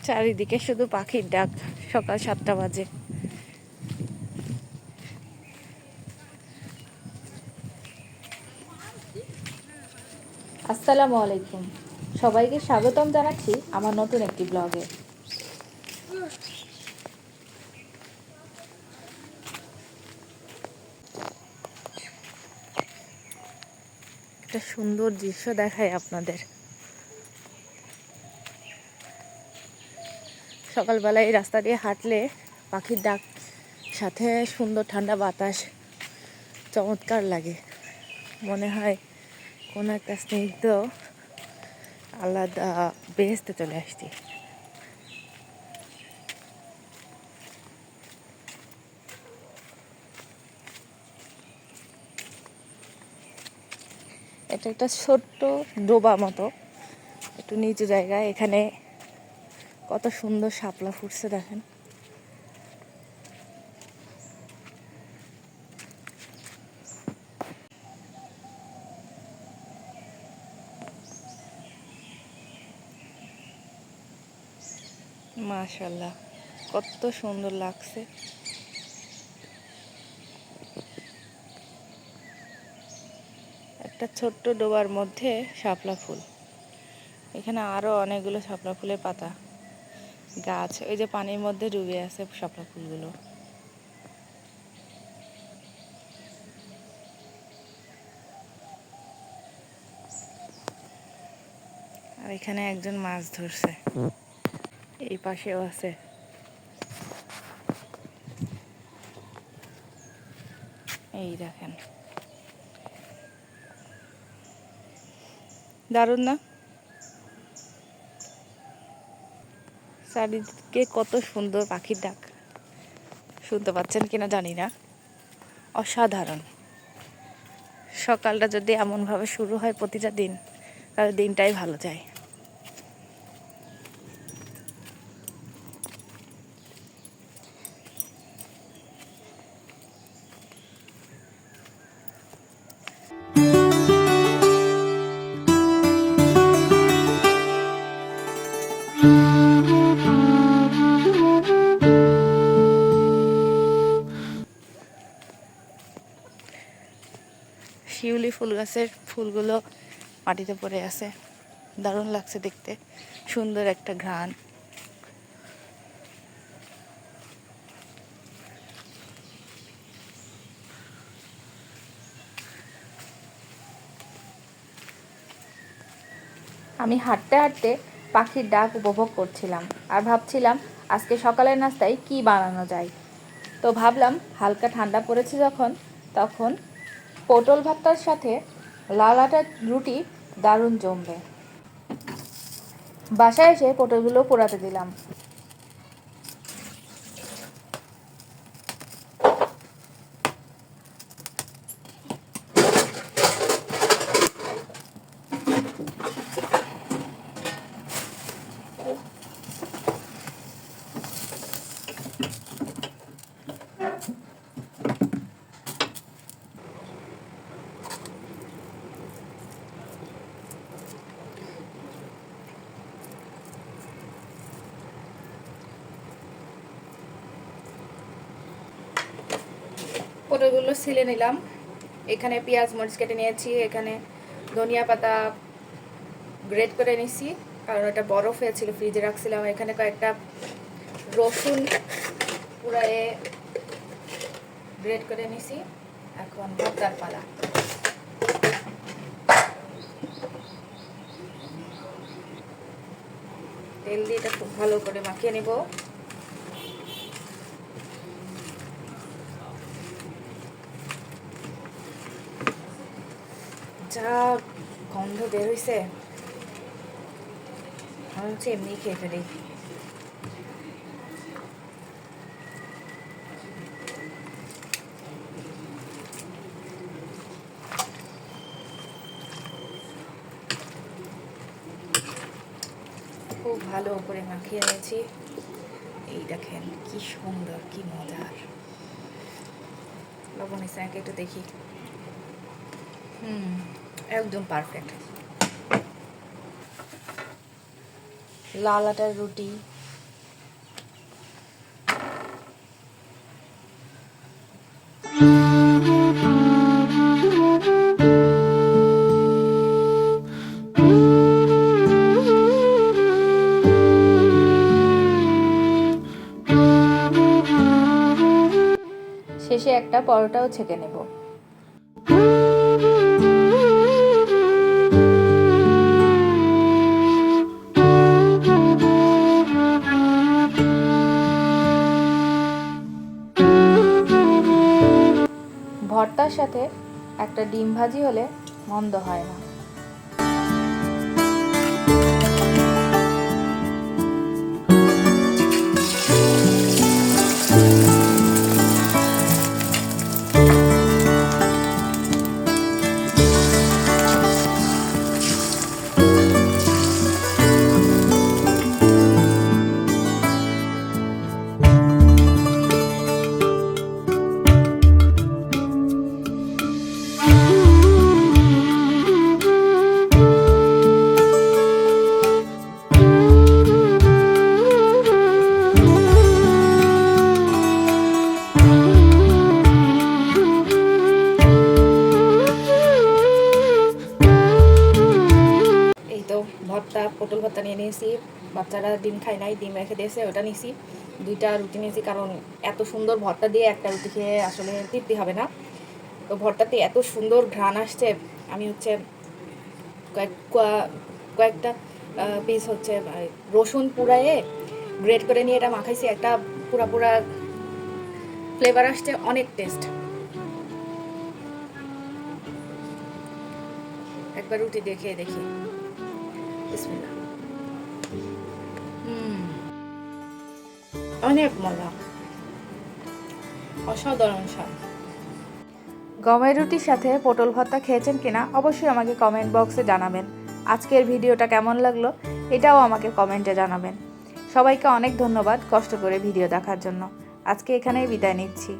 চারিদিকে শুধু পাখির ডাক। সকাল 7টা বাজে। আসসালামু আলাইকুম, সবাইকে স্বাগতম জানাচ্ছি আমার নতুন একটি ব্লগে। একটা সুন্দর দৃশ্য দেখায় আপনাদের। সকালবেলায় এই রাস্তা দিয়ে হাঁটলে পাখির ডাক সাথে সুন্দর ঠান্ডা বাতাস চমৎকার লাগে। মনে হয় কোনো একটা স্নিগ্ধ আলাদা বেহেশতে চলে আসছি। এটা একটা ছোট্ট ডোবা মতো, একটু নিচু জায়গায়। এখানে কত সুন্দর শাপলা ফুটছে দেখেন। মাশাআল্লাহ, কত সুন্দর লাগছে। একটা ছোট্ট ডোবার মধ্যে শাপলা ফুল। এখানে আরো অনেকগুলো শাপলা ফুলের পাতা গাছ, ওই যে পানির মধ্যে ডুবে আছে শাপলা ফুলগুলো। আর এখানে একজন মাছ ধরছে, এই পাশেও আছে। এই দেখেন, দারুণ না? চারিদিকে কত সুন্দর পাখির ডাক। শুনতে পাচ্ছেন কিনা জানি না, অসাধারণ। সকালটা যদি এমনভাবে শুরু হয় প্রতিটা দিন, তাহলে দিনটাই ভালো যায়। শিউলি ফুল গাছের ফুলগুলো মাটিতে পড়ে আছে, দারুণ লাগছে দেখতে। সুন্দর একটা ঘ্রাণ। আমি হাঁটতে হাঁটতে পাখির ডাক উপভোগ করছিলাম আর ভাবছিলাম আজকে সকালের নাস্তায় কি বানানো যায়। তো ভাবলাম হালকা ঠান্ডা পড়েছে যখন, তখন পটল ভর্তার সাথে লাল আটার রুটি দারুণ জমবে। বাসায় এসে পটলগুলো পোড়াতে দিলাম। পটলগুলো ছিলে নিলাম। এখানে পেঁয়াজ মরিচ কেটে নিয়েছি, এখানে ধনিয়া পাতা গ্রেট করে নিছি, কারণ এটা বরফ হয়েছিল, ফ্রিজে রাখছিলাম। এখানে কয়েকটা রসুন পুরায়ে গ্রেট করে নিছি। এখন ভর্তার পালা। তেল দিয়ে এটা খুব ভালো করে মাখিয়ে নিব। যা গন্ধ বের হইছে, আমি হচ্ছে এমনি খেয়ে ফেলি। খুব ভালো করে মাখিয়ে নিয়েছি। এই দেখেন কি সুন্দর, কি মজার। লবণ হয়েছে নাকি একটু দেখি। একদম পারফেক্ট। লাল আটার রুটি একটা পরোটাও ছেঁকে নেব। ভর্তার সাথে একটা ডিম ভাজি হলে মন্দ হয় না। ভর্তা, পটল ভর্তা নিয়ে নিয়েছি। বাচ্চারা ডিম খায় নাই, ডিম রেখে দিয়েছে, ওটা নিয়েছি। 2টা রুটি নিয়েছি, কারণ এত সুন্দর ভর্তা দিয়ে একটা রুটি খেয়ে আসলে তৃপ্তি হবে না। তো ভর্তাতে এত সুন্দর ঘ্রাণ আসছে, আমি কয়েকটা পিস রসুন পুড়ায়ে গ্রেট করে নিয়ে এটা মাখাইছি। একটা পুরা ফ্লেভার আসছে, অনেক টেস্ট। একবার রুটি দিয়ে খেয়ে দেখি। অনেক মজা, অসাধারণ স্বাদ। গমের রুটির সাথে পটল ভর্তা খেয়েছেন কিনা অবশ্যই আমাকে কমেন্ট বক্সে জানাবেন। আজকের ভিডিওটা কেমন লাগলো এটাও আমাকে কমেন্টে জানাবেন। সবাইকে অনেক ধন্যবাদ কষ্ট করে ভিডিও দেখার জন্য। আজকে এখানেই বিদায় নিচ্ছি।